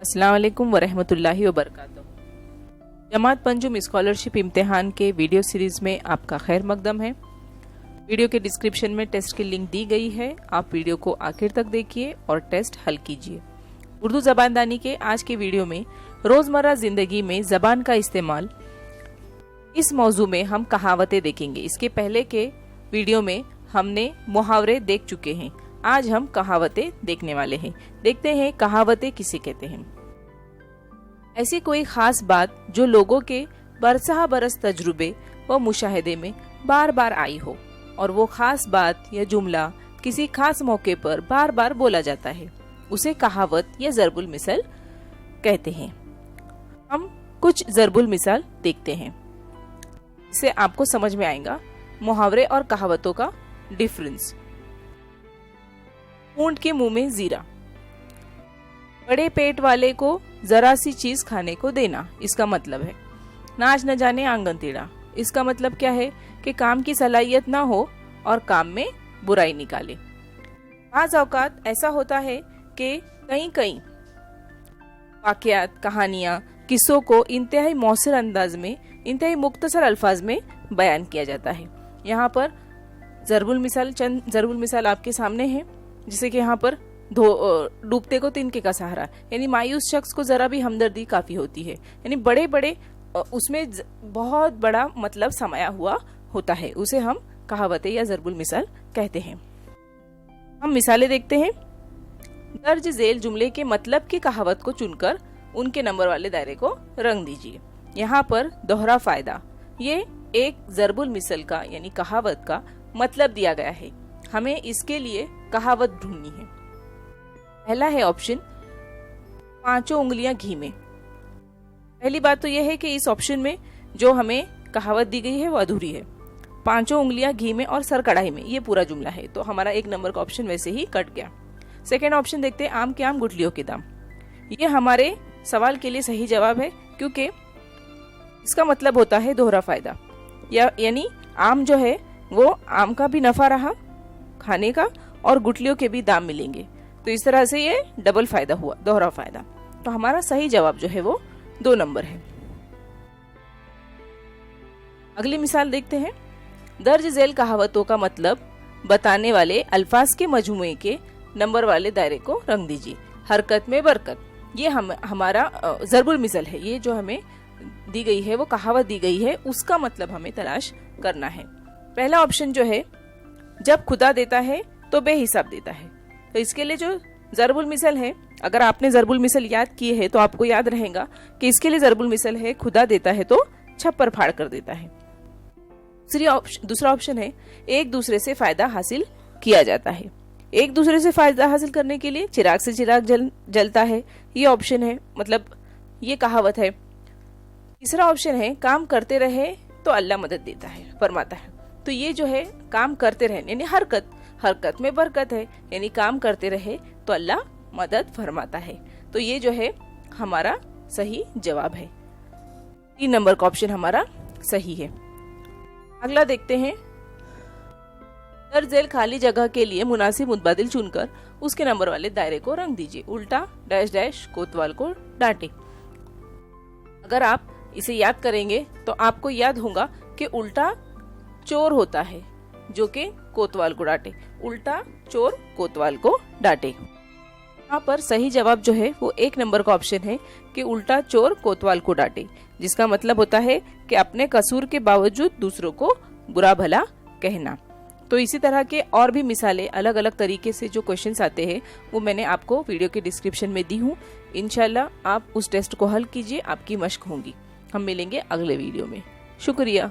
अस्सलाम वालेकुम वरहमतुल्लाहि वबरकातुहू। जमात पंजुम स्कॉलरशिप इम्तिहान के वीडियो सीरीज में आपका खैर मकदम है। वीडियो के डिस्क्रिप्शन में टेस्ट की लिंक दी गई है, आप वीडियो को आखिर तक देखिए और टेस्ट हल कीजिए। उर्दू ज़बानदानी के आज के वीडियो में रोज़मर्रा ज़िंदगी में ज़बान का इस्तेमाल, इस मौजू में हम कहावतें देखेंगे। इसके पहले के वीडियो में हमने मुहावरे देख चुके हैं, आज हम कहावतें देखने वाले हैं। देखते हैं कहावतें किसे कहते हैं। ऐसी कोई खास बात जो लोगों के बरसहा बरस तजुर्बे व मुशाहिदे में बार बार आई हो और वो खास बात या जुमला किसी खास मौके पर बार बार बोला जाता है, उसे कहावत या ज़रबुल मिसल कहते हैं। हम कुछ ज़रबुल मिसाल देखते हैं, इससे आपको समझ में आएगा मुहावरे और कहावतों का डिफरेंस। ऊंट के मुंह में जीरा, बड़े पेट वाले को जरा सी चीज खाने को देना, इसका मतलब है नाच न जाने आंगन टेढ़ा। इसका मतलब क्या है कि काम की सलाहियत ना हो और काम में बुराई निकाले। बाज़ औकात ऐसा होता है कि कई कई वाक़यात, कहानियां, किस्सों को इंतहाई मौसर अंदाज में, इंतहाई मुख्तसर अल्फाज में बयान किया जाता है। यहाँ पर ज़रबुल मिसाल, चंद ज़रबुल मिसाल आपके सामने है। जिसे कि यहाँ पर डूबते को तिनके का सहारा, यानी मायूस शख्स को जरा भी हमदर्दी काफी होती है, यानी बड़े बड़े उसमें बहुत बड़ा मतलब समाया हुआ होता है, उसे हम कहावतें या ज़रबुल मिसाल कहते हैं। हम मिसालें देखते हैं। दर्ज झेल जुमले के मतलब की कहावत को चुनकर उनके नंबर वाले दायरे को रंग दीजिए। यहाँ पर दोहरा फायदा, ये एक ज़रबुल मिसल का यानी कहावत का मतलब दिया गया है। हमें इसके लिए कहावत ढूंढनी है। पहला है ऑप्शन, पांचों उंगलियां घी में। पहली बात तो यह है कि इस ऑप्शन में जो हमें कहावत दी गई है वो अधूरी है। पांचों उंगलियां घी में और सर कढ़ाई में, ये पूरा जुमला है, तो हमारा एक नंबर का ऑप्शन वैसे ही कट गया। सेकेंड ऑप्शन देखते हैं, आम के आम गुठलियों के दाम। ये हमारे सवाल के लिए सही जवाब है, क्योंकि इसका मतलब होता है दोहरा फायदा, यानी आम जो है वो आम का भी नफा रहा खाने का और गुठलियों के भी दाम मिलेंगे, तो इस तरह से ये डबल फायदा हुआ, दोहरा फायदा। तो हमारा सही जवाब जो है वो 2 नंबर है। अगली मिसाल देखते हैं। दर्ज झेल कहावतों का मतलब बताने वाले अल्फाज के मजमूए के नंबर वाले दायरे को रंग दीजिए। हरकत में बरकत, ये हमारा ज़रबुल मिसल है। ये जो हमें दी गई है वो कहावत दी गई है, उसका मतलब हमें तलाश करना है। पहला ऑप्शन जो है, जब खुदा देता है तो बेहिसाब देता है। तो इसके लिए जो ज़रबुल मिसल है, अगर आपने ज़रबुल मिसल याद किए है तो आपको याद रहेगा कि इसके लिए ज़रबुल मिसल है, खुदा देता है तो छप्पर फाड़ कर देता है। दूसरा ऑप्शन है, एक दूसरे से फायदा हासिल किया जाता है। एक दूसरे से फायदा हासिल करने के लिए चिराग से चिराग जलता है, ये ऑप्शन है, मतलब ये कहावत है। तीसरा ऑप्शन है, काम करते रहे तो अल्लाह मदद देता है, फरमाता है। तो ये जो है काम करते रहे यानी हरकत में बरकत है, यानी काम करते रहे तो अल्लाह मदद फरमाता है। तो ये जो है हमारा सही जवाब है। 3 नंबर का ऑप्शन हमारा सही है। अगला देखते हैं। दर्ज झेल खाली जगह के लिए मुनासिब मुतबादिल चुनकर उसके नंबर वाले दायरे को रंग दीजिए। उल्टा डैश डैश कोतवाल को डांटे। अगर आप इसे याद करेंगे तो आपको याद होगा कि उल्टा चोर होता है जो कि कोतवाल को डांटे। उल्टा चोर कोतवाल को डांटे। यहाँ पर सही जवाब जो है वो 1 नंबर का ऑप्शन है कि उल्टा चोर कोतवाल को डांटे, जिसका मतलब होता है कि अपने कसूर के बावजूद दूसरों को बुरा भला कहना। तो इसी तरह के और भी मिसालें अलग अलग तरीके से जो क्वेश्चंस आते हैं वो मैंने आपको वीडियो के डिस्क्रिप्शन में दी हूँ। इंशाल्लाह आप उस टेस्ट को हल कीजिए, आपकी मश्क होंगी। हम मिलेंगे अगले वीडियो में। शुक्रिया।